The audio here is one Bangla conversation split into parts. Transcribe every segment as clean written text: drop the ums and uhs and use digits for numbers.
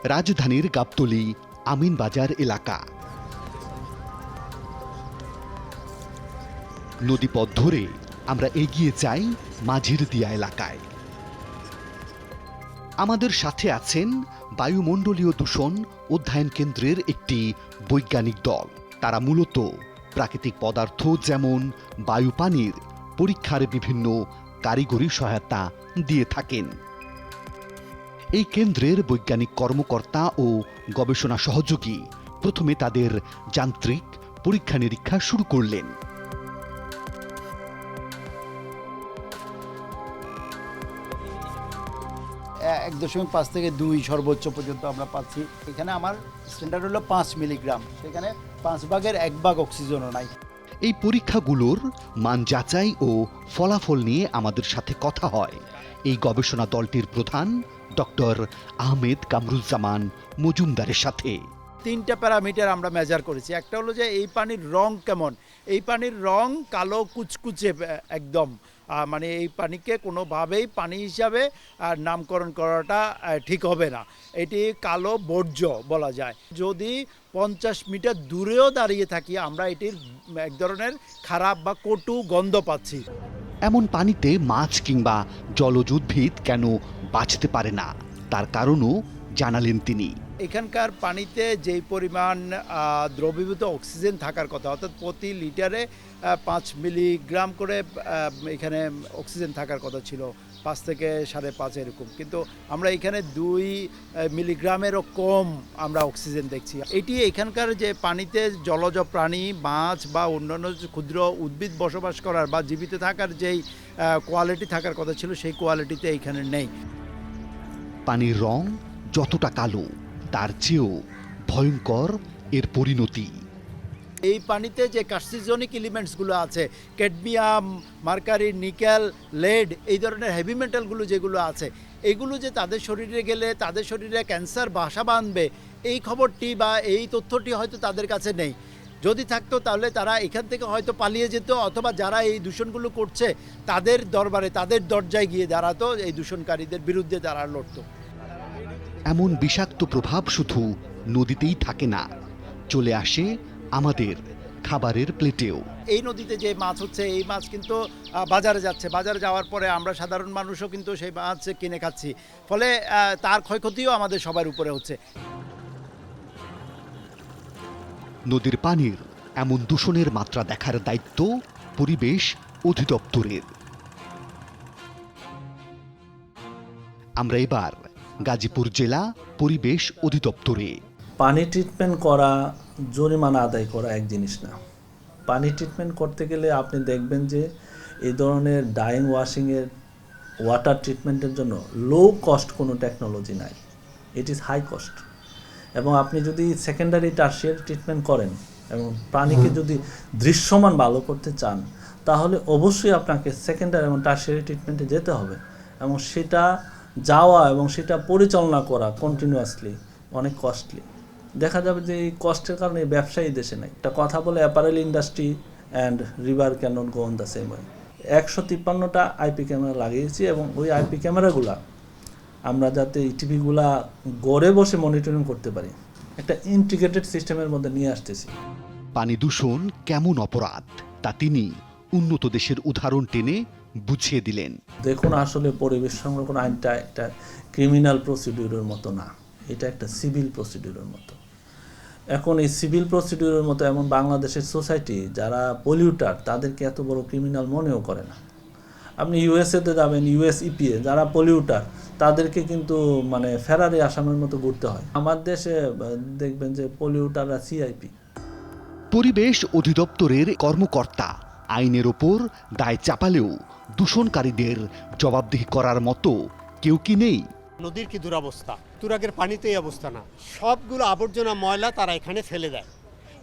রাজধানীর গাবতলী আমিনবাজার এলাকা। নদীপথ ধরে আমরা এগিয়ে যাই মাঝিরদিয়া এলাকায়। আমাদের সাথে আছেন বায়ুমণ্ডলীয় দূষণ অধ্যয়ন কেন্দ্রের একটি বৈজ্ঞানিক দল। তারা মূলত প্রাকৃতিক পদার্থ যেমন বায়ু পানির পরীক্ষার বিভিন্ন কারিগরি সহায়তা দিয়ে থাকেন। এই কেন্দ্রের বৈজ্ঞানিক কর্মকর্তা ও গবেষণা সহযোগী প্রথমে তাদের যান্ত্রিক পরীক্ষা নিরীক্ষা শুরু করলেন। 1.5 থেকে 2 সর্বোচ্চ পর্যন্ত আমরা পাচ্ছি। এখানে আমার স্ট্যান্ডার্ড হলো 5 মিলিগ্রাম, সেখানে 5 ভাগের 1 ভাগ অক্সিজেনও নাই। এই পরীক্ষাগুলোর মান যাচাই ও ফলাফল নিয়ে আমাদের সাথে কথা হয় এই গবেষণা দলটির প্রধান ডক্টর আহমেদ কামরুজ্জামান মজুমদারের সাথে। 3টা প্যারামিটার আমরা মেজার করেছি। একটা হলো যে এই পানির রং কেমন। এই পানির রং কালো কুচকুচে একদম, মানে এই পানিকে কোনোভাবেই পানি হিসাবে নামকরণ করাটা ঠিক হবে না। এটি কালো বর্জ্য বলা যায়। যদি 50 মিটার দূরেও দাঁড়িয়ে থাকি আমরা এটির এক ধরনের খারাপ বা কটু গন্ধ পাচ্ছি। এমন পানিতে মাছ কিংবা জলজ উদ্ভিদ কেন বাঁচতে পারে না তার কারণও জানালেন তিনি। এখানকার পানিতে যেই পরিমাণ দ্রবীভূত অক্সিজেন থাকার কথা, অর্থাৎ প্রতি লিটারে 5 মিলিগ্রাম করে এখানে অক্সিজেন থাকার কথা ছিল, 5 থেকে 5.5 এরকম, কিন্তু আমরা এখানে 2 মিলিগ্রামেরও কম আমরা অক্সিজেন দেখছি। এটি এখানকার যে পানিতে জলজ প্রাণী, মাছ বা অন্যান্য ক্ষুদ্র উদ্ভিদ বসবাস করার বা জীবিত থাকার যেই কোয়ালিটি থাকার কথা ছিল সেই কোয়ালিটিতে এখানে নেই। পানির রং যতটা কালো তার চেয়েও ভয়ঙ্কর এর পরিণতি। এই পানিতে যে কার্সিজনিক এলিমেন্টসগুলো আছে, ক্যাডমিয়াম, মার্কারি, নিকেল, লেড, এই ধরনের হেভি মেটালগুলো যেগুলো আছে, এগুলো যে তাদের শরীরে গেলে তাদের শরীরে ক্যান্সার বাসা বাঁধবে, এই খবরটি বা এই তথ্যটি হয়তো তাদের কাছে নেই। যদি থাকতো তাহলে তারা এখান থেকে হয়তো পালিয়ে যেত, অথবা যারা এই দূষণগুলো করছে তাদের দরবারে, তাদের দরজায় গিয়ে দাঁড়াতো, এই দূষণকারীদের বিরুদ্ধে তারা লড়তো। এমন বিষাক্ত প্রভাব শুধু নদীতেই থাকে না, চলে আসে আমাদের খাবারের প্লেটেও। এই নদীতে যে মাছ হচ্ছে, এই মাছ কিন্তু বাজারে যাচ্ছে, বাজারে যাওয়ার পরে আমরা সাধারণ মানুষও কিন্তু সেই মাছ কিনে খাচ্ছি, ফলে তার ক্ষয়ক্ষতিও আমাদের সবার উপরে হচ্ছে। নদীর পানির এমন দূষণের মাত্রা দেখার দায়িত্ব পরিবেশ অধিদপ্তরের। আমরা এবার গাজীপুর জেলা পরিবেশ অধিদপ্তরে। পানি ট্রিটমেন্ট করা, জরিমানা আদায় করা এক জিনিস না। পানি ট্রিটমেন্ট করতে গেলে আপনি দেখবেন যে এই ধরনের ডাইং ওয়াশিংয়ের, ওয়াটার ট্রিটমেন্টের জন্য লো কস্ট কোনো টেকনোলজি নাই, ইট ইজ হাই কস্ট। এবং আপনি যদি সেকেন্ডারি টার্সিয়ারি ট্রিটমেন্ট করেন এবং পানিকে যদি দৃশ্যমান ভালো করতে চান, তাহলে অবশ্যই আপনাকে সেকেন্ডারি এবং টার্সিয়ারি ট্রিটমেন্টে যেতে হবে, এবং সেটা যাওয়া এবং সেটা পরিচালনা করা কন্টিনিউয়াসলি অনেক কস্টলি। দেখা যাবে যে এই কষ্টের কারণে ব্যবসায়ী দেশে নাই। একটা কথা বলে, apparel industry and river can't go on the same way. 153টা আইপি ক্যামেরা লাগিয়েছি, এবং ওই আইপি ক্যামেরাগুলা আমরা যাতে ইটিভিগুলা গড়ে বসে মনিটরিং করতে পারি, একটা ইন্টিগ্রেটেড সিস্টেমের মধ্যে নিয়ে আসতেছি। পানি দূষণ কেমন অপরাধ তা তিনি উন্নত দেশের উদাহরণ টেনে বুঝিয়ে দিলেন। দেখুন, আসলে পরিবেশ সংরক্ষণ আইনটা একটা ক্রিমিনাল প্রসিডিউরের মতো না, এটা একটা সিভিল প্রসিডিউরের মতো। এখন এই সিভিল প্রসিডিউরের মতো এমন বাংলাদেশের সোসাইটি যারা পলিউটার তাদেরকে এত বড় ক্রিমিনাল মনেও করে না। আপনি ইউএসএতে যাবেন, ইউএস ইপিএ যারা পলিউটার তাদেরকে কিন্তু মানে ফেরারি আসামের মতো ঘুরতে হয়। আমার দেশে দেখবেন যে পলিউটাররা সিআইপি। পরিবেশ অধিদপ্তরের কর্মকর্তা আইনের ওপর দায় চাপালেও দূষণকারীদের জবাবদিহি করার মতো কেউ কি নেই? নদীর কি দুরবস্থা, তুরাগের পানিতে এই অবস্থা না, সবগুলো আবর্জনা ময়লা তারা এখানে ফেলে দেয়,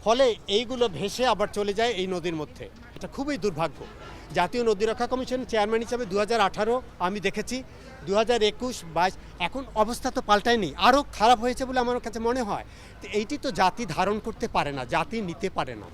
ফলে এইগুলো ভেসে আবার চলে যায় এই নদীর মধ্যে। এটা খুবই দুর্ভাগ্য। জাতীয় নদী রক্ষা কমিশনের চেয়ারম্যান হিসাবে 2018 আমি দেখেছি, 2021, 22, এখন অবস্থা তো পাল্টায়নি, আরও খারাপ হয়েছে বলে আমার কাছে মনে হয়। তো এইটি তো জাতি ধারণ করতে পারে না, জাতি নিতে পারে না।